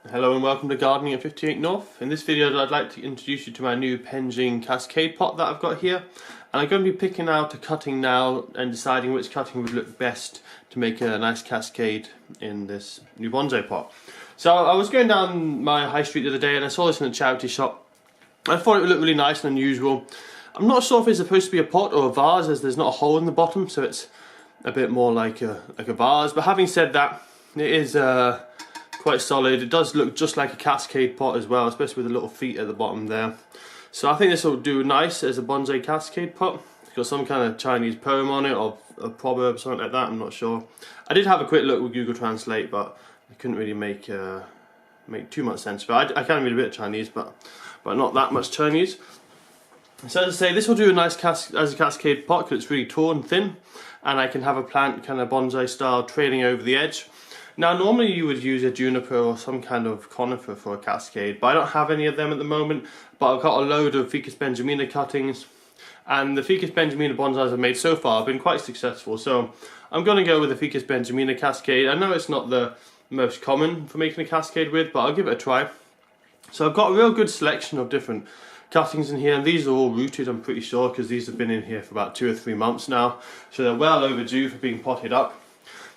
Hello and welcome to Gardening at 58 North. In this video I'd like to introduce you to my new Penjing Cascade pot that I've got here. And I'm going to be picking out a cutting now and deciding which cutting would look best to make a nice cascade in this new bonsai pot. So I was going down my high street the other day and I saw this in a charity shop. I thought it would look really nice and unusual. I'm not sure if it's supposed to be a pot or a vase, as there's not a hole in the bottom, so it's a bit more like a vase. But having said that, it is quite solid. It does look just like a cascade pot as well, especially with the little feet at the bottom there. So I think this will do nice as a bonsai cascade pot. It's got some kind of Chinese poem on it, or a proverb, something like that, I'm not sure. I did have a quick look with Google Translate, but I couldn't really make too much sense of it. I can read a bit of Chinese, but not that much Chinese. So as I say, this will do a nice as a cascade pot because it's really tall and thin, and I can have a plant kind of bonsai style trailing over the edge. Now normally you would use a juniper or some kind of conifer for a cascade, but I don't have any of them at the moment. But I've got a load of Ficus Benjamina cuttings, and the Ficus Benjamina bonsais I've made so far have been quite successful. So I'm going to go with the Ficus Benjamina cascade. I know it's not the most common for making a cascade with, but I'll give it a try. So I've got a real good selection of different cuttings in here, and these are all rooted, I'm pretty sure, because these have been in here for about 2 or 3 months now, so they're well overdue for being potted up.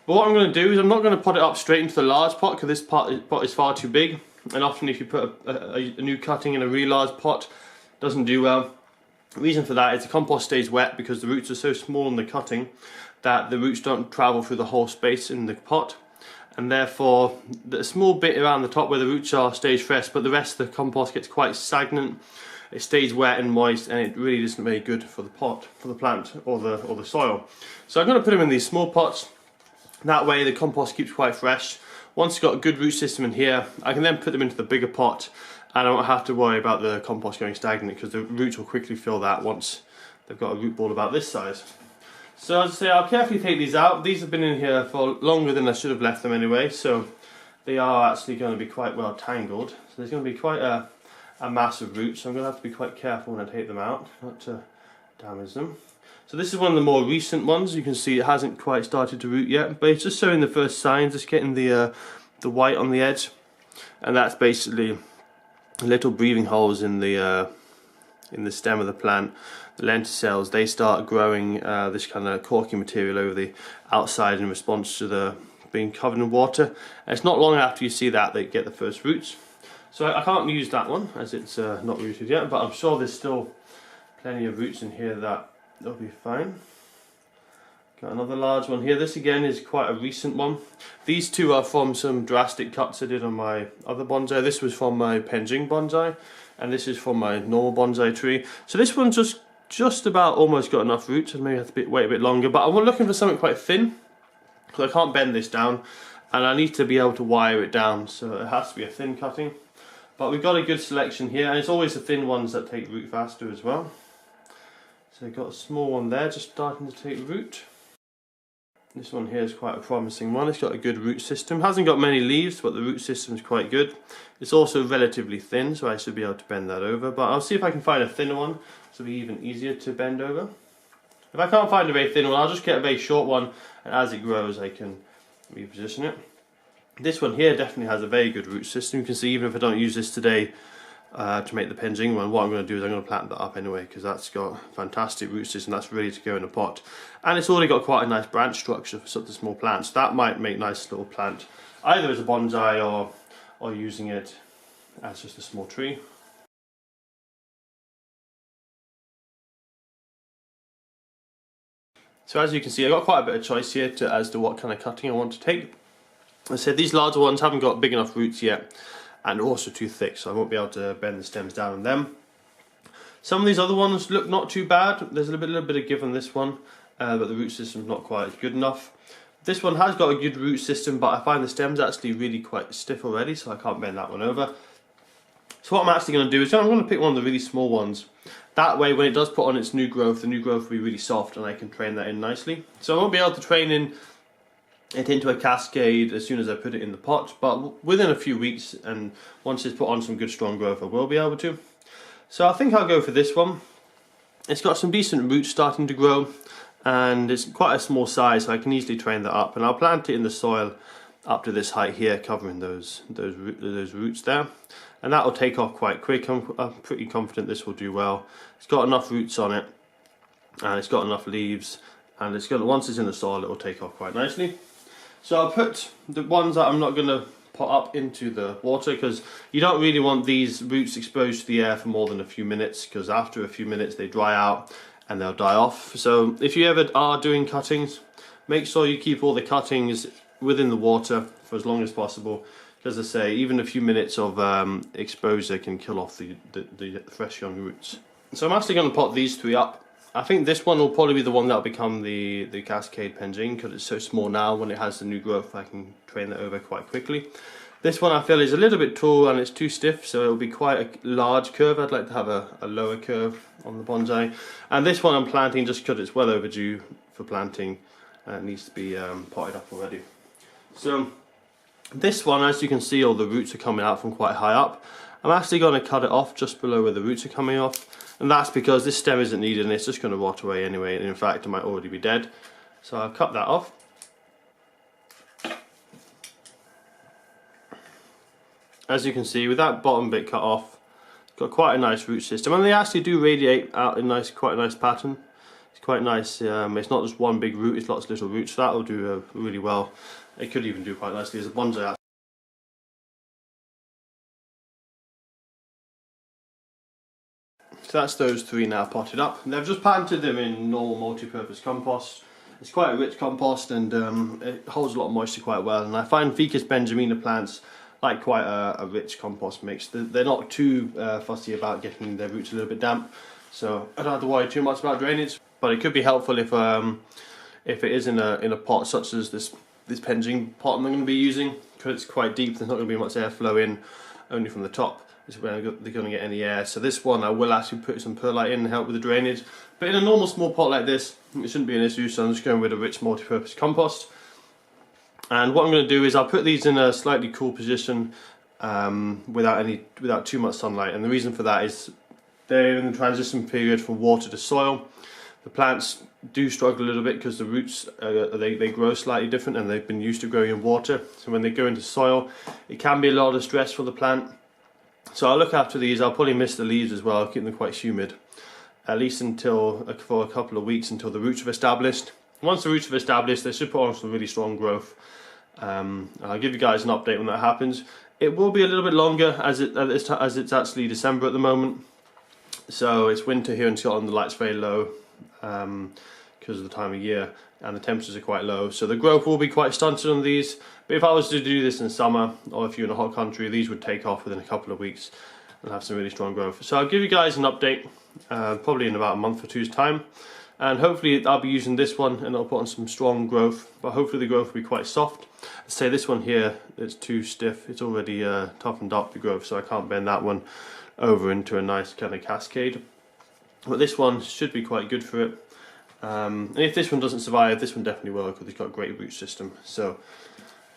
But what I'm going to do is I'm not going to pot it up straight into the large pot because this pot is far too big, and often if you put a new cutting in a really large pot, it doesn't do well. The reason for that is the compost stays wet because the roots are so small in the cutting that the roots don't travel through the whole space in the pot, and therefore the small bit around the top where the roots are stays fresh, but the rest of the compost gets quite stagnant. It stays wet and moist, and it really isn't very good for the pot, for the plant or the soil. So I'm going to put them in these small pots. That way the compost keeps quite fresh. Once you've got a good root system in here, I can then put them into the bigger pot, and I don't have to worry about the compost going stagnant because the roots will quickly fill that once they've got a root ball about this size. So as I say, I'll carefully take these out. These have been in here for longer than I should have left them anyway, so they are actually going to be quite well tangled. So there's going to be quite a mass of roots, so I'm going to have to be quite careful when I take them out, not to damage them. So this is one of the more recent ones. You can see it hasn't quite started to root yet, but it's just showing the first signs. It's getting the white on the edge, and that's basically little breathing holes in the stem of the plant. The lenticels, they start growing this kind of corky material over the outside in response to the being covered in water. And it's not long after you see that they get the first roots. So I can't use that one as it's not rooted yet, but I'm sure there's still plenty of roots in here that'll be fine. Got another large one here. This again is quite a recent one. These two are from some drastic cuts I did on my other bonsai. This was from my Penjing bonsai, and this is from my normal bonsai tree. So this one's just about almost got enough roots, and maybe have to wait a bit longer. But I'm looking for something quite thin because I can't bend this down, and I need to be able to wire it down, so it has to be a thin cutting. But we've got a good selection here, and it's always the thin ones that take root faster as well. So we've got a small one there just starting to take root. This one here is quite a promising one. It's got a good root system. Hasn't got many leaves, but the root system is quite good. It's also relatively thin, so I should be able to bend that over. But I'll see if I can find a thinner one, so it'll be even easier to bend over. If I can't find a very thin one, I'll just get a very short one, and as it grows I can reposition it. This one here definitely has a very good root system. You can see even if I don't use this today to make the Penjing one, what I'm going to do is I'm going to plant that up anyway because that's got fantastic root system. That's ready to go in a pot, and it's already got quite a nice branch structure for such a small plant. So that might make a nice little plant either as a bonsai or using it as just a small tree. So as you can see, I've got quite a bit of choice here as to what kind of cutting I want to take. I said these larger ones haven't got big enough roots yet, and also too thick, so I won't be able to bend the stems down on them. Some of these other ones look not too bad. There's a little bit of give on this one, but the root system's not quite good enough. This one has got a good root system, but I find the stem's actually really quite stiff already, so I can't bend that one over. So what I'm actually going to do is I'm going to pick one of the really small ones. That way when it does put on its new growth, the new growth will be really soft and I can train that in nicely. So I won't be able to train it into a cascade as soon as I put it in the pot, but within a few weeks, and once it's put on some good strong growth, I will be able to. So I think I'll go for this one. It's got some decent roots starting to grow, and it's quite a small size, so I can easily train that up, and I'll plant it in the soil up to this height here, covering those roots there, and that will take off quite quick. I'm pretty confident this will do well. It's got enough roots on it, and it's got enough leaves, and once it's in the soil, it will take off quite nicely. So I'll put the ones that I'm not going to put up into the water, because you don't really want these roots exposed to the air for more than a few minutes, because after a few minutes they dry out and they'll die off. So if you ever are doing cuttings, make sure you keep all the cuttings within the water for as long as possible, because as I say, even a few minutes of exposure can kill off the fresh young roots. So I'm actually going to pot these 3 up. I think this one will probably be the one that will become the Cascade Benjamina, because it's so small now. When it has the new growth, I can train that over quite quickly. This one I feel is a little bit tall and it's too stiff, so it will be quite a large curve. I'd like to have a lower curve on the bonsai. And this one I'm planting just because it's well overdue for planting, and it needs to be potted up already. So this one, as you can see, all the roots are coming out from quite high up. I'm actually going to cut it off just below where the roots are coming off, and that's because this stem isn't needed and it's just going to rot away anyway, and in fact it might already be dead. So I'll cut that off. As you can see, with that bottom bit cut off, it's got quite a nice root system, and they actually do radiate out in quite a nice pattern. It's quite nice. It's not just one big root, it's lots of little roots, so that will do really well. It could even do quite nicely as a bonsai. So that's those 3 now potted up. And I've just planted them in normal multi-purpose compost. It's quite a rich compost, and it holds a lot of moisture quite well. And I find Ficus Benjamina plants like quite a rich compost mix. They're not too fussy about getting their roots a little bit damp, so I don't have to worry too much about drainage. But it could be helpful if it is in a pot such as this Benjamina pot I'm going to be using, because it's quite deep. There's not going to be much airflow in, only from the top is where they're going to get any air. So this one I will actually put some perlite in to help with the drainage. But in a normal small pot like this, it shouldn't be an issue. So I'm just going with a rich multi-purpose compost. And what I'm going to do is I'll put these in a slightly cool position without too much sunlight. And the reason for that is they're in the transition period from water to soil. The plants do struggle a little bit because the roots they grow slightly different, and they've been used to growing in water. So when they go into soil, it can be a lot of stress for the plant. So I'll look after these. I'll probably mist the leaves as well. I'll keep them quite humid, at least for a couple of weeks, until the roots have established. Once the roots have established, they should put on some really strong growth. I'll give you guys an update when that happens. It will be a little bit longer as it's actually December at the moment. So it's winter here in Scotland. The light's very low because of the time of year, and the temperatures are quite low. So the growth will be quite stunted on these. But if I was to do this in summer, or if you're in a hot country, these would take off within a couple of weeks and have some really strong growth. So I'll give you guys an update probably in about a month or two's time. And hopefully I'll be using this one and I'll put on some strong growth, but hopefully the growth will be quite soft. Let's say this one here, it's too stiff. It's already toughened up the growth, so I can't bend that one over into a nice kind of cascade. But this one should be quite good for it. And if this one doesn't survive, this one definitely will, because it's got a great root system. So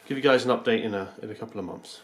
give you guys an update in a couple of months.